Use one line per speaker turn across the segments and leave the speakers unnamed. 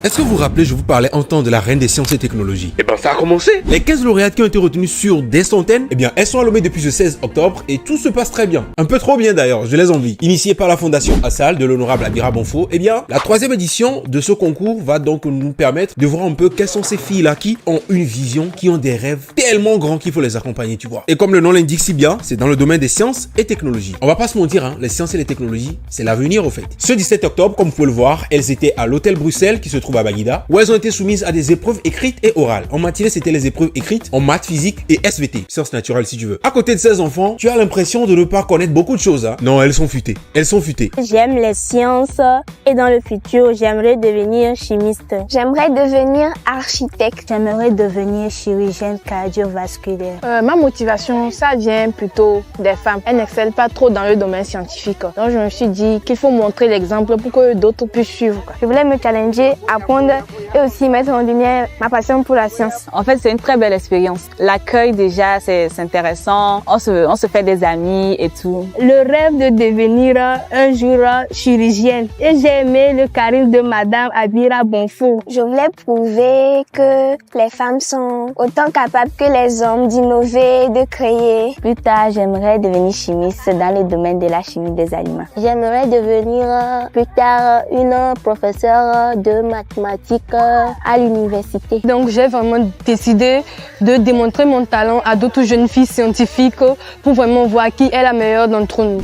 Est-ce que vous vous rappelez, je vous parlais un temps de la reine des sciences et technologies?
Eh ben ça a commencé.
Les 15 lauréates qui ont été retenues sur des centaines, eh bien elles sont à Lomé depuis le 16 octobre et tout se passe très bien. Un peu trop bien d'ailleurs, je les envie. Initiée par la fondation Assal de l'honorable Abira Bonfo, eh bien la 3e édition de ce concours va donc nous permettre de voir un peu quelles sont ces filles-là qui ont une vision, qui ont des rêves tellement grands qu'il faut les accompagner, tu vois. Et comme le nom l'indique si bien, c'est dans le domaine des sciences et technologies. On va pas se mentir, hein, les sciences et les technologies, c'est l'avenir au fait. Ce 17 octobre, comme vous pouvez le voir, elles étaient à l'hôtel Bruxelles qui se trouve à Baguida, où elles ont été soumises à des épreuves écrites et orales. En matinée, c'était les épreuves écrites en maths, physique et SVT, sciences naturelles si tu veux. À côté de ces enfants, tu as l'impression de ne pas connaître beaucoup de choses, hein. Non, elles sont futées. Elles sont futées.
J'aime les sciences et dans le futur, j'aimerais devenir chimiste.
J'aimerais devenir architecte.
J'aimerais devenir chirurgienne cardiovasculaire.
Ma motivation, ça vient plutôt des femmes. Elles n'excellent pas trop dans le domaine scientifique. Donc je me suis dit qu'il faut montrer l'exemple pour que d'autres puissent suivre.
Je voulais me challenger, apprendre et aussi mettre en lumière ma passion pour la science.
En fait, c'est une très belle expérience. L'accueil déjà, c'est intéressant. On se fait des amis et tout.
Le rêve de devenir un jour chirurgienne. Et j'ai aimé le charisme de Madame Abira Bonfo.
Je voulais prouver que les femmes sont autant capables que les hommes d'innover, de créer.
Plus tard, j'aimerais devenir chimiste dans le domaine de la chimie des aliments.
J'aimerais devenir plus tard une professeure de mathématiques à l'université.
Donc j'ai vraiment décidé de démontrer mon talent à d'autres jeunes filles scientifiques pour vraiment voir qui est la meilleure d'entre nous.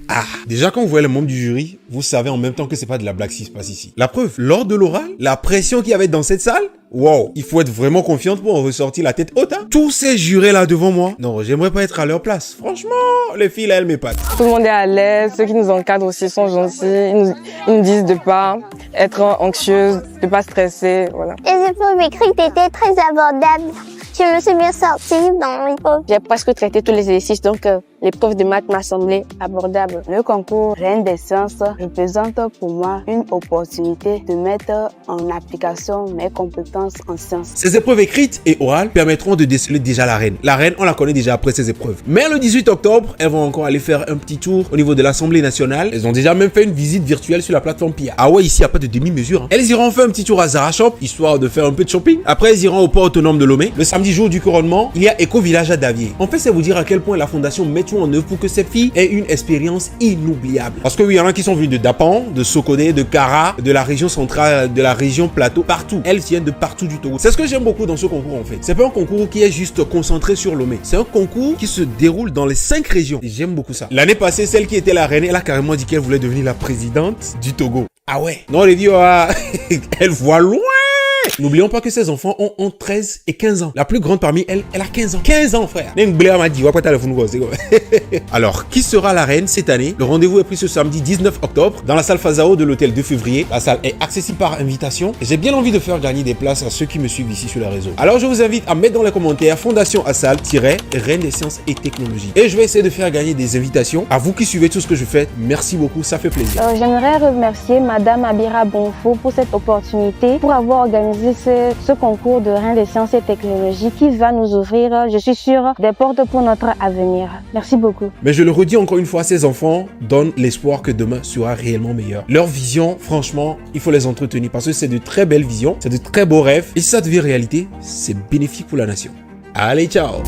Ah, déjà quand vous voyez le membre du jury, vous savez en même temps que c'est pas de la blague qui se passe ici. La preuve, lors de l'oral, la pression qu'il y avait dans cette salle, wow, il faut être vraiment confiante pour en ressortir la tête haute, hein. Tous ces jurés là devant moi, non, j'aimerais pas être à leur place. Franchement, les filles là, elles m'épatent.
Tout le monde est à l'aise, ceux qui nous encadrent aussi sont gentils, ils nous disent de pas être anxieuse, de pas stresser, voilà.
Les épreuves écrites étaient très abordables. Je me suis bien sortie dans l'épreuve.
J'ai presque traité tous les exercices, donc l'épreuve de maths m'a semblé abordable.
Le concours Reine des sciences représente pour moi une opportunité de mettre en application mes compétences en sciences.
Ces épreuves écrites et orales permettront de déceler déjà la reine. La reine, on la connaît déjà après ces épreuves. Mais le 18 octobre, elles vont encore aller faire un petit tour au niveau de l'Assemblée nationale. Elles ont déjà même fait une visite virtuelle sur la plateforme PIA. Ah ouais, ici, il n'y a pas de demi-mesure, hein. Elles iront faire un petit tour à Zara Shop, histoire de faire un peu de shopping. Après, elles iront au port autonome de Lomé. Le samedi jour du couronnement, il y a Éco-Village à Davier. En fait, c'est vous dire à quel point la fondation met tout en œuvre pour que ces filles aient une expérience inoubliable. Parce que oui, il y en a qui sont venus de Dapan, de Sokodé, de Kara, de la région centrale, de la région plateau, partout. Elles viennent de partout du Togo. C'est ce que j'aime beaucoup dans ce concours en fait. C'est pas un concours qui est juste concentré sur Lomé. C'est un concours qui se déroule dans les 5 régions. Et j'aime beaucoup ça. L'année passée, celle qui était la reine, elle a carrément dit qu'elle voulait devenir la présidente du Togo. Ah ouais. Non, les vieux, elle voit loin. N'oublions pas que ces enfants ont entre 13 et 15 ans. La plus grande parmi elles, elle a 15 ans. 15 ans, frère. Alors, qui sera la reine cette année? Le rendez-vous est pris ce samedi 19 octobre dans la salle Fazao de l'hôtel 2 février. La salle est accessible par invitation et j'ai bien envie de faire gagner des places à ceux qui me suivent ici sur les réseaux. Alors, je vous invite à mettre dans les commentaires Fondation Assal-Reine des sciences et technologies. Et je vais essayer de faire gagner des invitations. À vous qui suivez tout ce que je fais, merci beaucoup, ça fait plaisir.
J'aimerais remercier Madame Abira Bonfo pour cette opportunité, pour avoir organisé ce concours de Reine des sciences et technologies qui va nous ouvrir, je suis sûre, des portes pour notre avenir. Merci beaucoup.
Mais je le redis encore une fois, ces enfants donnent l'espoir que demain sera réellement meilleur. Leur vision, franchement, il faut les entretenir parce que c'est de très belles visions, c'est de très beaux rêves. Et si ça devient réalité, c'est bénéfique pour la nation. Allez, ciao!